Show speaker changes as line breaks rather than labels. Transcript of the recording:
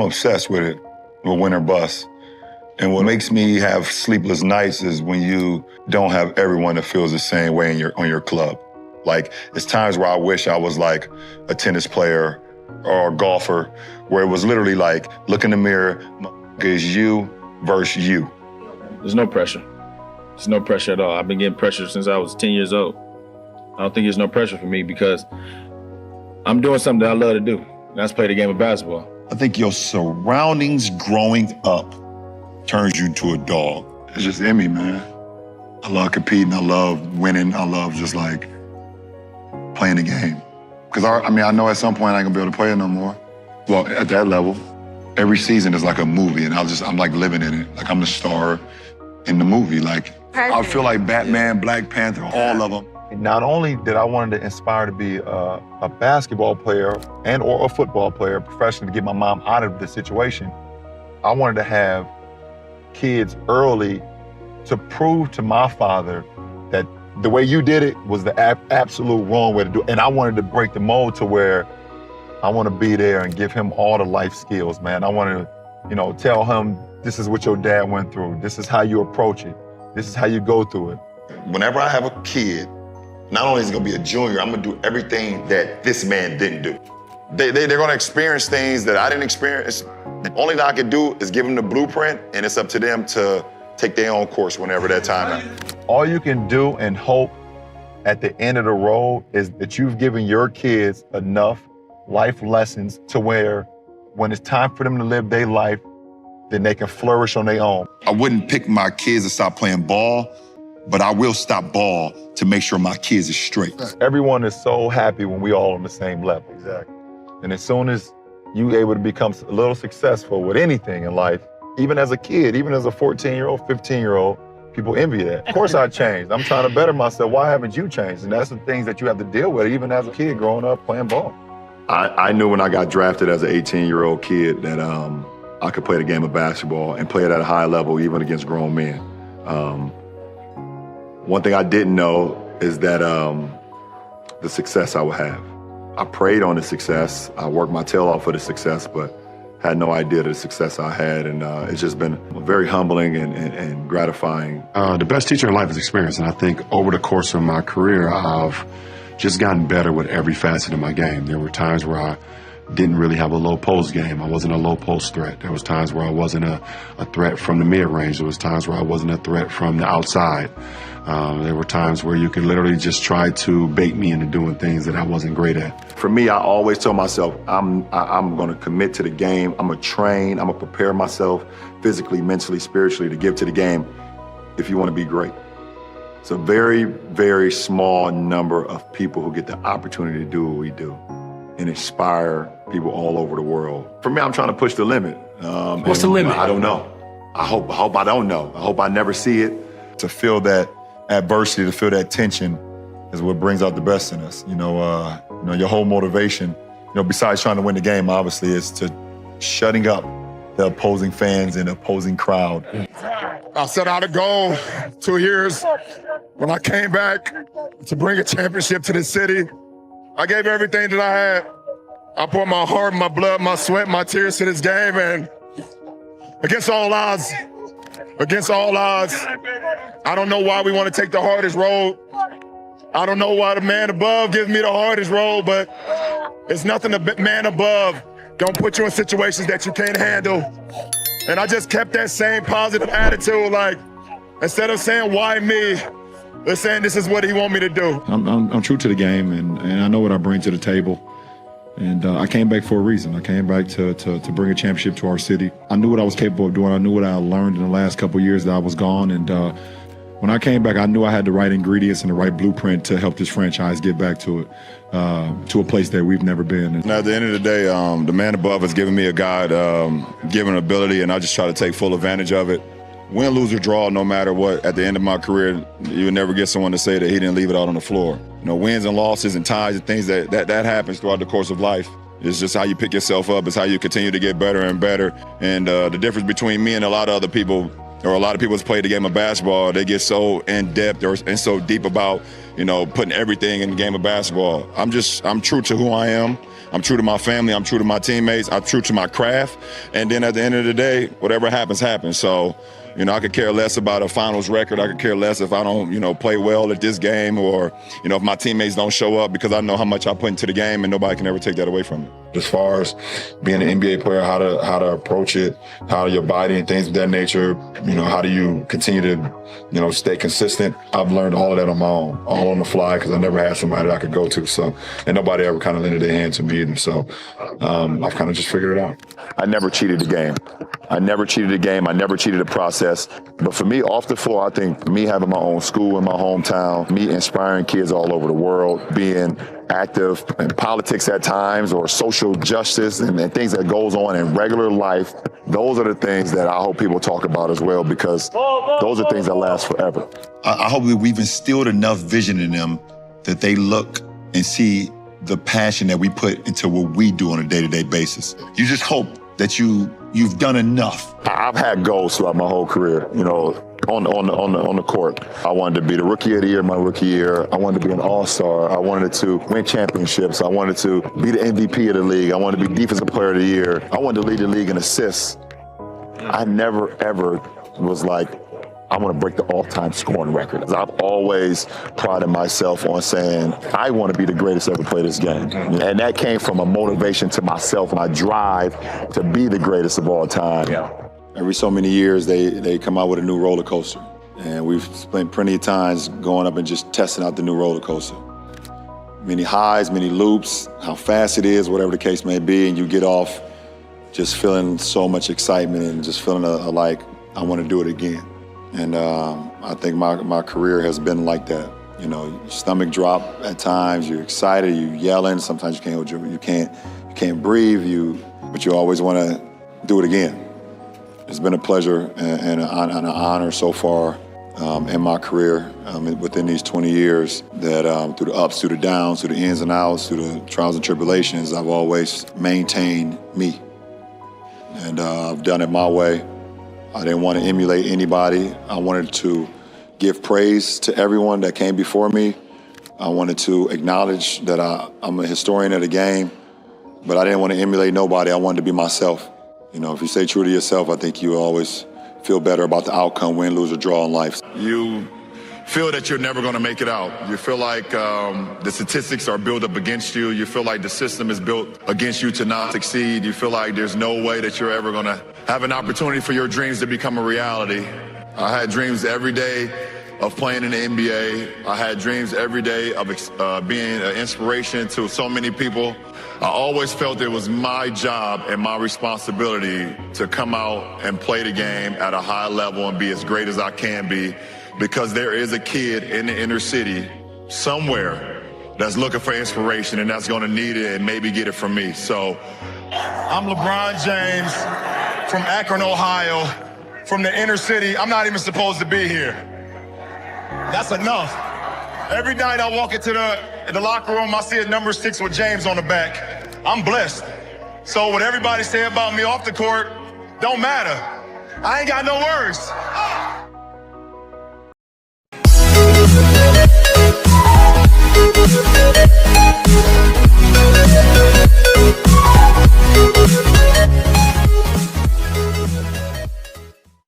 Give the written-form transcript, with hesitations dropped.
obsessed with it, with win or bust. And what makes me have sleepless nights is when you don't have everyone that feels the same way on your club. Like, it's times where I wish I was like a tennis player or a golfer, where it was literally like, look in the mirror, it's you versus you.
There's no pressure. There's no pressure at all. I've been getting pressure since I was 10 years old. I don't think there's no pressure for me because I'm doing something that I love to do, and that's play the game of basketball.
I think your surroundings growing up turns you to a dog. It's just in me, man. I love competing, I love winning, I love just like playing the game. Because I know at some point I ain't gonna be able to play it no more. Well, at that level, every season is like a movie and I'm like living in it. Like I'm the star in the movie. Like, I feel like Batman, Black Panther, all of them.
Not only did I want to inspire to be a basketball player or a football player professionally to get my mom out of the situation, I wanted to have kids early to prove to my father that the way you did it was the absolute wrong way to do it. And I wanted to break the mold to where I want to be there and give him all the life skills, man. I want to, tell him this is what your dad went through. This is how you approach it. This is how you go through it.
Whenever I have a kid, not only is he gonna be a junior, I'm gonna do everything that this man didn't do. They're gonna experience things that I didn't experience. The only thing I can do is give them the blueprint, and it's up to them to take their own course whenever that time is.
All you can do and hope at the end of the road is that you've given your kids enough life lessons to where when it's time for them to live their life, then they can flourish on their own.
I wouldn't pick my kids to stop playing ball, but I will stop ball to make sure my kids are straight.
Everyone is so happy when we all on the same level. Exactly. And as soon as you able to become a little successful with anything in life, even as a kid, even as a 14-year-old, 15-year-old, people envy that. Of course I changed. I'm trying to better myself. Why haven't you changed? And that's the things that you have to deal with even as a kid growing up playing ball.
I knew when I got drafted as an 18-year-old kid that I could play the game of basketball and play it at a high level even against grown men. One thing I didn't know is that the success I would have. I prayed on the success. I worked my tail off for the success, but had no idea the success I had. And it's just been very humbling and gratifying.
The best teacher in life is experience. And I think over the course of my career, I've just gotten better with every facet of my game. There were times where I didn't really have a low post game. I wasn't a low post threat. There was times where I wasn't a threat from the mid-range. There was times where I wasn't a threat from the outside. There were times where you could literally just try to bait me into doing things that I wasn't great at.
For me, I always tell myself, I'm gonna commit to the game. I'm gonna train, I'm gonna prepare myself physically, mentally, spiritually to give to the game if you wanna be great. It's a very, very small number of people who get the opportunity to do what we do and inspire people all over the world. For me, I'm trying to push the limit.
What's the limit?
I don't know. I hope I don't know. I hope I never see it. To feel that adversity, to feel that tension is what brings out the best in us. Your whole motivation, besides trying to win the game, obviously, is to shutting up the opposing fans and opposing crowd.
I set out a goal 2 years. When I came back to bring a championship to the city, I gave everything that I had. I poured my heart, my blood, my sweat, my tears to this game, and against all odds, I don't know why we want to take the hardest road. I don't know why the man above gives me the hardest road, but it's nothing the man above don't put you in situations that you can't handle. And I just kept that same positive attitude, like, instead of saying, why me? They're saying this is what he want me to do.
I'm true to the game, and I know what I bring to the table. And I came back for a reason. I came back to bring a championship to our city. I knew what I was capable of doing. I knew what I learned in the last couple of years that I was gone. And when I came back, I knew I had the right ingredients and the right blueprint to help this franchise get back to it, to a place that we've never been.
And at the end of the day, the man above has given me a God-given ability, and I just try to take full advantage of it. Win, lose, or draw, no matter what, at the end of my career, you'll never get someone to say that he didn't leave it out on the floor. Wins and losses and ties and things that happens throughout the course of life. It's just how you pick yourself up. It's how you continue to get better and better. And the difference between me and a lot of other people,
or a lot of people that's played the game of basketball, they get so in depth and so deep about, putting everything in the game of basketball. I'm true to who I am. I'm true to my family. I'm true to my teammates. I'm true to my craft. And then at the end of the day, whatever happens, happens. So, I could care less about a finals record. I could care less if I don't, play well at this game, or, if my teammates don't show up, because I know how much I put into the game and nobody can ever take that away from me.
As far as being an NBA player, how to approach it, how your body and things of that nature, how do you continue to, stay consistent? I've learned all of that on my own, all on the fly, because I never had somebody that I could go to. So, and nobody ever kind of lended their hand to me. And so I've kind of just figured it out.
I never cheated the game. I never cheated the game. I never cheated the process. But for me, off the floor, I think me having my own school in my hometown, me inspiring kids all over the world, being active in politics at times, or social justice and things that goes on in regular life, those are the things that I hope people talk about as well, because those are things that last forever.
I hope that we've instilled enough vision in them that they look and see the passion that we put into what we do on a day-to-day basis. You just hope that you've done enough.
I've had goals throughout my whole career, on the court. I wanted to be the rookie of the year my rookie year. I wanted to be an all-star. I wanted to win championships. I wanted to be the MVP of the league. I wanted to be defensive player of the year. I wanted to lead the league in assists. I never, ever was like, I want to break the all-time scoring record. I've always prided myself on saying, I want to be the greatest ever play this game. And that came from a motivation to myself, and I drive to be the greatest of all time. Every so many years, they come out with a new roller coaster. And we've spent plenty of times going up and just testing out the new roller coaster. Many highs, many loops, how fast it is, whatever the case may be, and you get off just feeling so much excitement and just feeling like I want to do it again. And I think my career has been like that. Your stomach drop at times, you're excited, you're yelling, sometimes you can't breathe, but you always want to do it again. It's been a pleasure and an honor so far in my career within these 20 years that through the ups, through the downs, through the ins and outs, through the trials and tribulations, I've always maintained me. And I've done it my way. I didn't want to emulate anybody. I wanted to give praise to everyone that came before me. I wanted to acknowledge that I'm a historian of the game, but I didn't want to emulate nobody. I wanted to be myself. If you stay true to yourself, I think you always feel better about the outcome, win, lose, or draw in life. You feel that you're never going to make it out. You feel like the statistics are built up against you. You feel like the system is built against you to not succeed. You feel like there's no way that you're ever going to have an opportunity for your dreams to become a reality. I had dreams every day of playing in the NBA. I had dreams every day of being an inspiration to so many people. I always felt it was my job and my responsibility to come out and play the game at a high level and be as great as I can be, because there is a kid in the inner city somewhere that's looking for inspiration, and that's gonna need it and maybe get it from me. So I'm LeBron James from Akron, Ohio, from the inner city. I'm not even supposed to be here. That's enough. Every night I walk into the locker room, I see a number 6 with James on the back. I'm blessed. So what everybody say about me off the court don't matter. I ain't got no words.